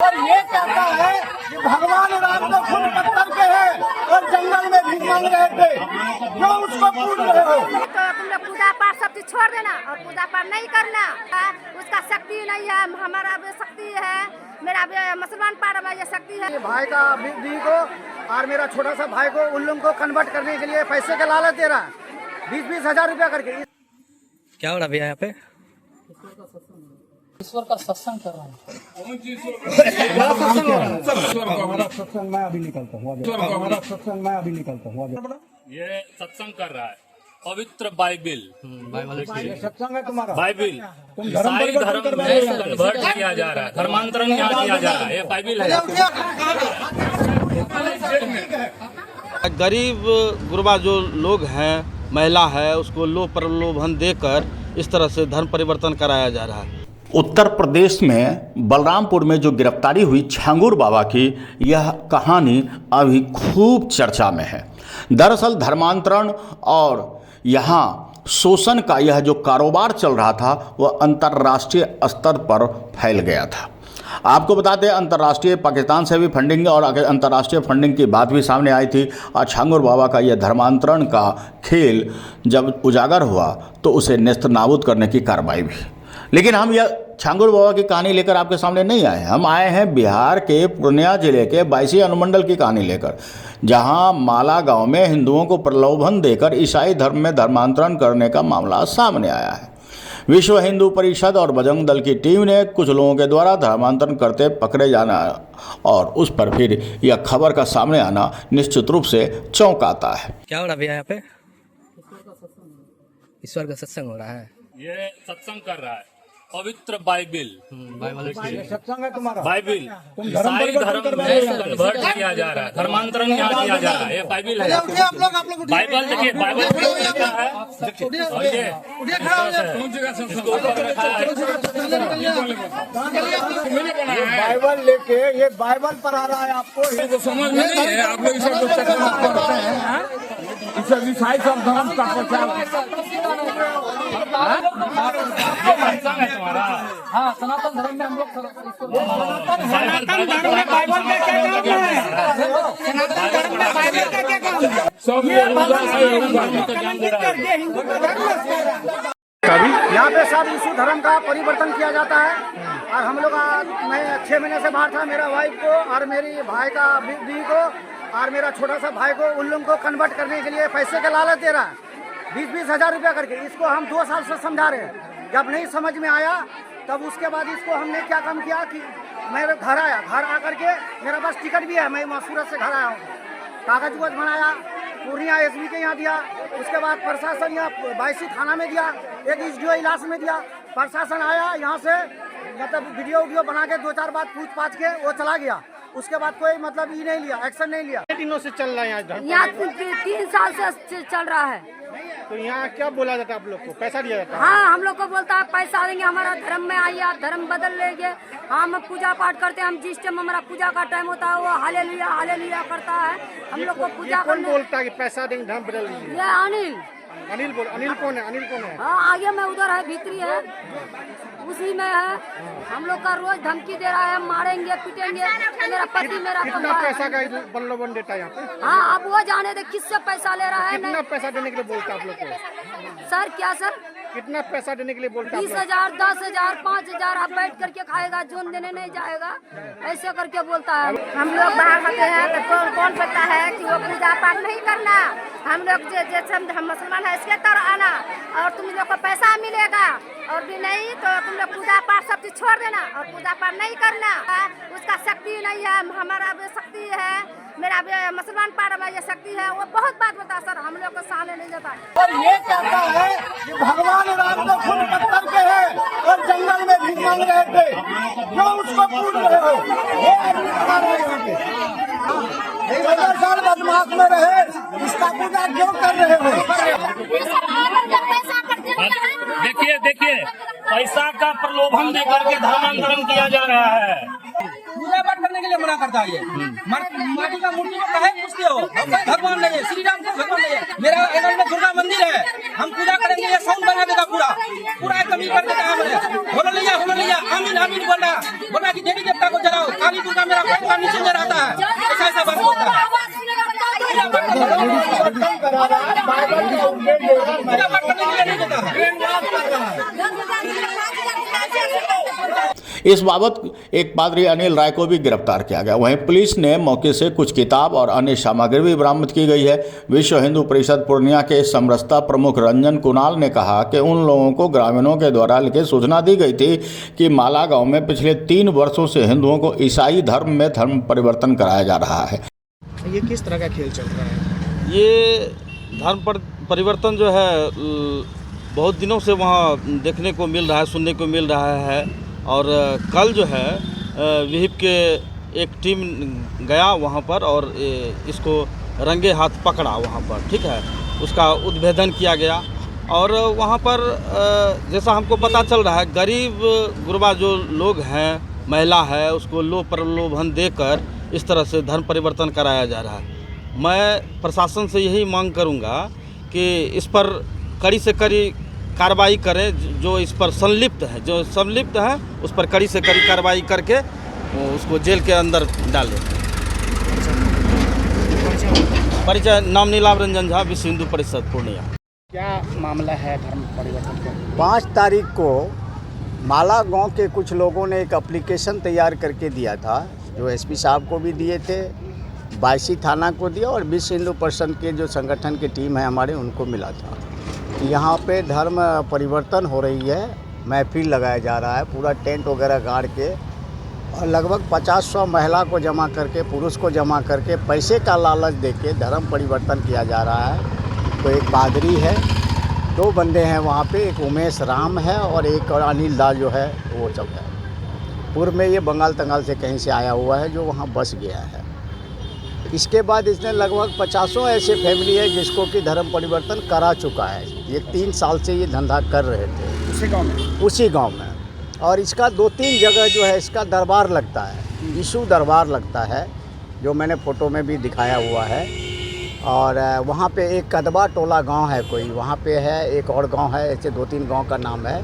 और ये कहता है कि भगवान राम तो खुद पत्थर के हैं और जंगल में भीख मांग रहे थे, क्यों उसको पूछ रहे हो? तो तुम लोग पूजा पाठ सब चीज छोड़ देना और पूजा पाठ नहीं करना। उसका शक्ति नहीं है, हमारा भी शक्ति है, मेरा भी मुसलमान पार्ट में ये शक्ति है। भाई का दी को और मेरा छोटा सा भाई को उन लोगों को कन्वर्ट करने के लिए पैसे का लालच दे रहा है, 20-20 हजार रुपया करके। क्या हो रहा भैया यहाँ पे? ईश्वर का सत्संग कर रहा हूँ। हमारा सत्संग मैं अभी निकलता हूँ, हमारा सत्संग मैं अभी निकलता हूँ। ये सत्संग कर रहा है, पवित्र बाइबिल सत्संग है तुम्हारा? बाइबिल ईसाई धर्म में कन्वर्ट किया जा रहा है, धर्मांतरण यहाँ किया जा रहा है। ये बाइबिल है। गरीब गुरबा जो लोग हैं, महिला है, उसको लोभ प्रलोभन देकर इस तरह से धर्म परिवर्तन कराया जा रहा है। उत्तर प्रदेश में बलरामपुर में जो गिरफ्तारी हुई छांगुर बाबा की, यह कहानी अभी खूब चर्चा में है। दरअसल धर्मांतरण और यहाँ शोषण का यह जो कारोबार चल रहा था वह अंतर्राष्ट्रीय स्तर पर फैल गया था। आपको बता दें, अंतर्राष्ट्रीय पाकिस्तान से भी फंडिंग और अंतर्राष्ट्रीय फंडिंग की बात भी सामने आई थी। और छांगुर बाबा का यह धर्मांतरण का खेल जब उजागर हुआ तो उसे नेस्तनाबूद करने की कार्रवाई भी। लेकिन हम यह छांगुर बाबा की कहानी लेकर आपके सामने नहीं आए। हम आए हैं बिहार के पूर्णिया जिले के बायसी अनुमंडल की कहानी लेकर, जहां माला गांव में हिंदुओं को प्रलोभन देकर ईसाई धर्म में धर्मांतरण करने का मामला सामने आया है। विश्व हिंदू परिषद और बजरंग दल की टीम ने कुछ लोगों के द्वारा धर्मांतरण करते पकड़े जाना और उस पर फिर यह खबर का सामने आना निश्चित रूप से चौंकाता है। क्या हो रहा भैया यहाँ पे? ईश्वर का सत्संग हो रहा है। ये सत्संग कर रहा है, पवित्र बाइबिल सत्संग है तुम्हारा? बाइबिल ईसाई धर्म में कन्वर्ट किया जा रहा है, धर्मांतरण यहाँ किया जा रहा है। ये बाइबिल है। बाइबल देखिए, बाइबल क्या है और ये इसको ऊपर रखा है। बाइबल लेके ये बाइबल पढ़ा रहा है आपको, समझ में नहीं है। आप लोग इसे ईसाई सब धर्म का प्रचार। हाँ, सनातन धर्म में हम लोग यहाँ पे सब यीशु धर्म का परिवर्तन किया जाता है। और हम लोग मैं 6 महीने से बाहर था, मेरा वाइफ को और मेरी भाई का दी को और मेरा छोटा सा भाई को उन लोगों को कन्वर्ट करने के लिए पैसे का लालच दे रहा है, 20-20 हजार रुपया करके। इसको हम 2 साल से समझा रहे हैं। जब नहीं समझ में आया तब उसके बाद इसको हमने क्या काम किया कि मेरे घर आया, घर आकर के मेरा पास टिकट भी है, मैं सूरत से घर आया हूँ, कागज वगज बनाया, पूर्णिया एसबी के यहाँ दिया, उसके बाद प्रशासन यहाँ बायसी थाना में दिया, एक SDO इलाज में दिया। प्रशासन आया यहाँ से, मतलब वीडियो बना के 2-4 बार पूछ पाछ के वो चला गया। उसके बाद कोई मतलब ये नहीं लिया, एक्शन नहीं लिया। दिनों से चल रहा है यहाँ 3 साल से चल रहा है। तो यहाँ क्या बोला जाता है आप लोग को? पैसा दिया जाता है? हाँ, हम लोग को बोलता है पैसा देंगे, हमारा धर्म में आइए, आप धर्म बदल लेंगे। हम पूजा पाठ करते हैं, हम जिस टाइम हमारा पूजा का टाइम होता है वो हालेलुया करता है। हम लोग को पूजा कौन बोलता है कि पैसा देंगे धर्म बदल लीजिए? ये अनिल कौन है? हाँ, आगे में उधर है, भीतरी है, उसी में है। हम लोग का रोज धमकी दे रहा है, मारेंगे पीटेंगे। मेरा पति मेरा कितना पैसा का प्रलोभन देता है यहाँ पे? हाँ, अब वो जाने दे किससे पैसा ले रहा है। कितना पैसा देने के लिए बोलता है आप लोग को? सर क्या सर? कितना पैसा देने के लिए बोलता है? 20,000, 10,000, 5,000 आप बैठ करके खाएगा, जोन देने नहीं जाएगा, ऐसे करके बोलता है। हम लोग बाहर होते हैं तो कौन पता है कि वो पूजा पाठ नहीं करना। हम लोग जैसे हम मुसलमान है इसके तरह आना और तुम लोग को पैसा मिलेगा, और भी नहीं तो तुम लोग पूजा पाठ सब चीज छोड़ देना और पूजा पाठ नहीं करना। उसका शक्ति नहीं है, हमारा भी शक्ति है, मेरा भी मुसलमान पार्ट में ये शक्ति है। वो बहुत बात बता सर, हम लोग को सामने नहीं जाता है। और ये कहता है कि भगवान राम तो खुद पत्थर के हैं और जंगल में भीख मांग रहे थे, क्यों उसको पूछ रहे हो? ये आदमी बता रहे हैं यहाँ पे 14 साल बदमाश में रहे, इसका पूजा क्यों कर रहे हो? देखिए पैसा का प्रलोभन देकर के धर्मांतरण किया जा रहा है। पूजा पाठ करने के लिए मना करता है। ये माटी का मूर्ति को काहे पूछते हो? भगवान नहीं है, श्री राम को भगवान नहीं है। मेरा एगल में दुर्गा मंदिर है, हम पूजा करेंगे, ये साउंड बना देगा, पूरा कमी कर देगा। बोलो लिया आमीन आमीन बोल रहा कि देवी देवता को जलाओ, काली का नीचे में रहता है, ऐसा बात बोलता है। पूजा पाठ करने के लिए नहीं देता है। इस बाबत एक पादरी अनिल राय को भी गिरफ्तार किया गया। वहीं पुलिस ने मौके से कुछ किताब और अन्य सामग्री भी बरामद की गई है। विश्व हिंदू परिषद पूर्णिया के समरसता प्रमुख रंजन कुणाल ने कहा कि उन लोगों को ग्रामीणों के द्वारा लिखित सूचना दी गई थी कि माला गांव में पिछले 3 वर्षों से हिंदुओं को ईसाई धर्म में धर्म परिवर्तन कराया जा रहा है। ये किस तरह का खेल चल रहा है? ये धर्म परिवर्तन जो है बहुत दिनों से वहाँ देखने को मिल रहा है, सुनने को मिल रहा है। और कल जो है विहिप के एक टीम गया वहाँ पर और इसको रंगे हाथ पकड़ा वहाँ पर, ठीक है। उसका उद्भेदन किया गया और वहाँ पर जैसा हमको पता चल रहा है गरीब गुरबा जो लोग हैं, महिला है, उसको प्रलोभन देकर इस तरह से धर्म परिवर्तन कराया जा रहा है। मैं प्रशासन से यही मांग करूँगा कि इस पर कड़ी से कड़ी कार्रवाई करें। जो इस पर संलिप्त है उस पर कड़ी से कड़ी कार्रवाई करके उसको जेल के अंदर डालें। परिचय नाम नीलाभ रंजन झा, विश्व हिंदू परिषद पूर्णिया। क्या मामला है धर्म परिवर्तन का? 5 तारीख को माला गांव के कुछ लोगों ने एक एप्लीकेशन तैयार करके दिया था, जो एसपी साहब को भी दिए थे, बायसी थाना को दिया और विश्व हिंदू परिषद के जो संगठन की टीम है हमारे, उनको मिला था। यहाँ पे धर्म परिवर्तन हो रही है, महफिल लगाया जा रहा है, पूरा टेंट वगैरह गाड़ के और लगभग 50-100 महिला को जमा करके, पुरुष को जमा करके पैसे का लालच देके धर्म परिवर्तन किया जा रहा है। तो एक पादरी है, 2 बंदे हैं वहाँ पे, एक उमेश राम है और एक और अनिल दास जो है वो सब है। पूर्व में ये बंगाल तंगाल से कहीं से आया हुआ है जो वहाँ बस गया है। इसके बाद इसने लगभग 50 ऐसे फैमिली है जिसको कि धर्म परिवर्तन करा चुका है। ये 3 साल से ये धंधा कर रहे थे उसी गांव में। और इसका 2-3 जगह जो है इसका दरबार लगता है, यीशु दरबार लगता है, जो मैंने फ़ोटो में भी दिखाया हुआ है। और वहाँ पे एक कदबा टोला गांव है कोई, वहाँ पे है एक और गांव है, ऐसे 2-3 गांव का नाम है।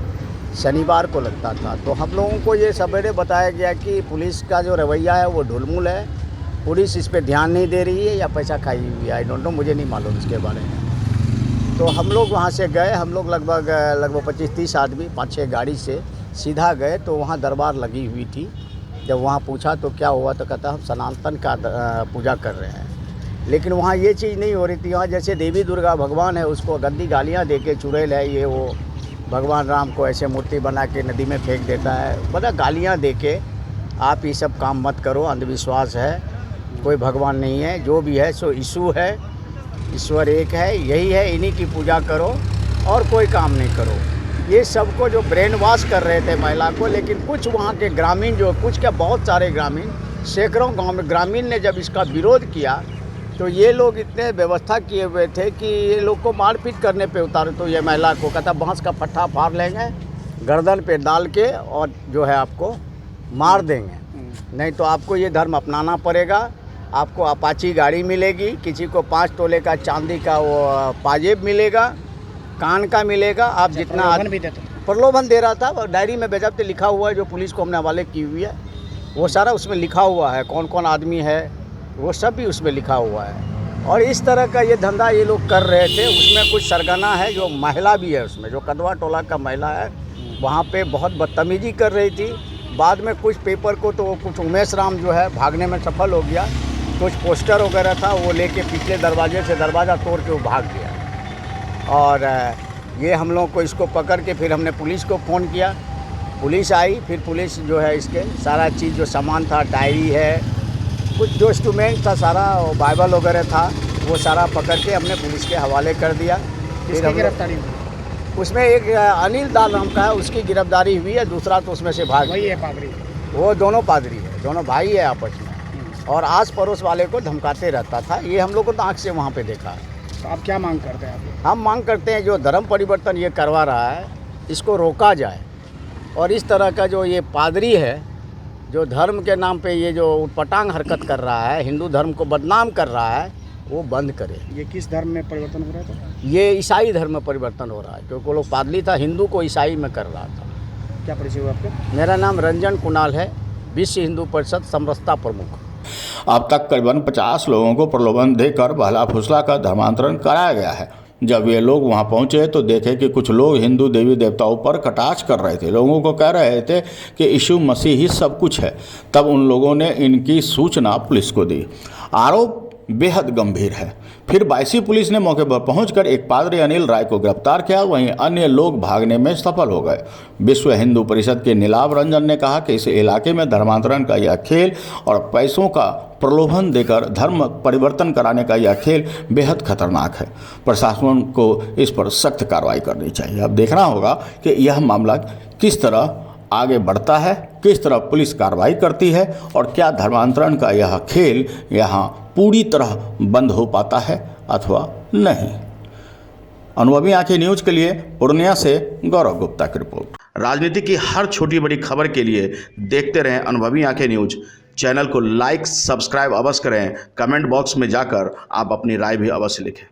शनिवार को लगता था। तो हम लोगों को ये सवेरे बताया गया कि पुलिस का जो रवैया है वो ढुलमुल है, पुलिस इस पे ध्यान नहीं दे रही है या पैसा खाई हुई है, आई डोंट नो, मुझे नहीं मालूम इसके बारे में। तो हम लोग वहाँ से गए, हम लोग लगभग 25-30 आदमी 5-6 गाड़ी से सीधा गए। तो वहाँ दरबार लगी हुई थी। जब वहाँ पूछा तो क्या हुआ, तो कहता हम सनातन का पूजा कर रहे हैं। लेकिन वहाँ ये चीज़ नहीं हो रही थी। वहाँ जैसे देवी दुर्गा भगवान है उसको गंदी गालियाँ दे के, चुड़ैल है ये वो, भगवान राम को ऐसे मूर्ति बना के नदी में फेंक देता है, मतलब गालियाँ दे के आप ये सब काम मत करो, अंधविश्वास है, कोई भगवान नहीं है, जो भी है सो यीशु है, ईश्वर एक है, यही है, इन्हीं की पूजा करो और कोई काम नहीं करो। ये सबको जो ब्रेन वॉश कर रहे थे महिला को। लेकिन कुछ वहाँ के ग्रामीण जो कुछ क्या बहुत सारे ग्रामीण, सैकड़ों गांव में ग्रामीण ने जब इसका विरोध किया तो ये लोग इतने व्यवस्था किए हुए थे कि ये लोग को मारपीट करने पे उतारे। तो ये महिला को कहता बांस का पट्टा फाड़ लेंगे, गर्दन पे डाल के और जो है आपको मार देंगे, नहीं तो आपको ये धर्म अपनाना पड़ेगा। आपको अपाची गाड़ी मिलेगी, किसी को 5 तोले का चांदी का वो पाजेब मिलेगा, कान का मिलेगा। आप जितना प्रलोभन दे रहा था, डायरी में बेज़ाब्ते लिखा हुआ है, जो पुलिस को हमने हवाले की हुई है, वो सारा उसमें लिखा हुआ है, कौन कौन आदमी है वो सब भी उसमें लिखा हुआ है। और इस तरह का ये धंधा ये लोग कर रहे थे। उसमें कुछ सरगना है, जो महिला भी है उसमें, जो कदवा टोला का महिला है, वहाँ पे बहुत बदतमीजी कर रही थी। बाद में कुछ पेपर को तो कुछ उमेश राम जो है भागने में सफल हो गया, कुछ पोस्टर वगैरह था वो लेके पिछले दरवाजे से दरवाज़ा तोड़ के वो भाग गया। और ये हम लोग को इसको पकड़ के फिर हमने पुलिस को फ़ोन किया, पुलिस आई, फिर पुलिस जो है इसके सारा चीज़ जो सामान था, डायरी है, कुछ जो इंस्ट्रूमेंट था सारा, बाइबल वगैरह था, वो सारा पकड़ के हमने पुलिस के हवाले कर दिया। फिर गिरफ्तारी उसमें एक अनिल दास नाम का है, उसकी गिरफ्तारी हुई है। दूसरा तो उसमें से भाग वही है पादरी, वो दोनों पादरी है, दोनों भाई है आपस में, और आस पड़ोस वाले को धमकाते रहता था। ये हम लोग को तो आँख से वहाँ पे देखा है। तो आप क्या मांग करते हैं? आप हम मांग करते हैं जो धर्म परिवर्तन ये करवा रहा है इसको रोका जाए, और इस तरह का जो ये पादरी है जो धर्म के नाम पे ये जो उटपटांग हरकत कर रहा है, हिंदू धर्म को बदनाम कर रहा है, वो बंद करे। ये किस धर्म में परिवर्तन हो रहा था? ये ईसाई धर्म में परिवर्तन हो रहा है, क्योंकि वो लोग पादरी था, हिंदू को ईसाई में कर रहा था। क्या परिचय हुआ आपका? मेरा नाम रंजन कुणाल है, विश्व हिंदू परिषद समरसता प्रमुख। अब तक करीबन 50 लोगों को प्रलोभन देकर बहला फुसला कर धर्मांतरण कराया गया है। जब ये लोग वहां पहुंचे तो देखे कि कुछ लोग हिंदू देवी देवताओं पर कटाक्ष कर रहे थे, लोगों को कह रहे थे कि यीशु मसीह ही सब कुछ है। तब उन लोगों ने इनकी सूचना पुलिस को दी। आरोप बेहद गंभीर है। फिर बायसी पुलिस ने मौके पर पहुंचकर एक पादरी अनिल राय को गिरफ्तार किया, वहीं अन्य लोग भागने में सफल हो गए। विश्व हिंदू परिषद के नीलाभ रंजन ने कहा कि इस इलाके में धर्मांतरण का यह खेल और पैसों का प्रलोभन देकर धर्म परिवर्तन कराने का यह खेल बेहद खतरनाक है। प्रशासन को इस पर सख्त कार्रवाई करनी चाहिए। अब देखना होगा कि यह मामला किस तरह आगे बढ़ता है, किस तरह पुलिस कार्रवाई करती है और क्या धर्मांतरण का यह खेल यहाँ पूरी तरह बंद हो पाता है अथवा नहीं। अनुभवी आंखें न्यूज के लिए पूर्णिया से गौरव गुप्ता की रिपोर्ट। राजनीति की हर छोटी बड़ी खबर के लिए देखते रहें अनुभवी आंखें न्यूज। चैनल को लाइक सब्सक्राइब अवश्य करें। कमेंट बॉक्स में जाकर आप अपनी राय भी अवश्य लिखें।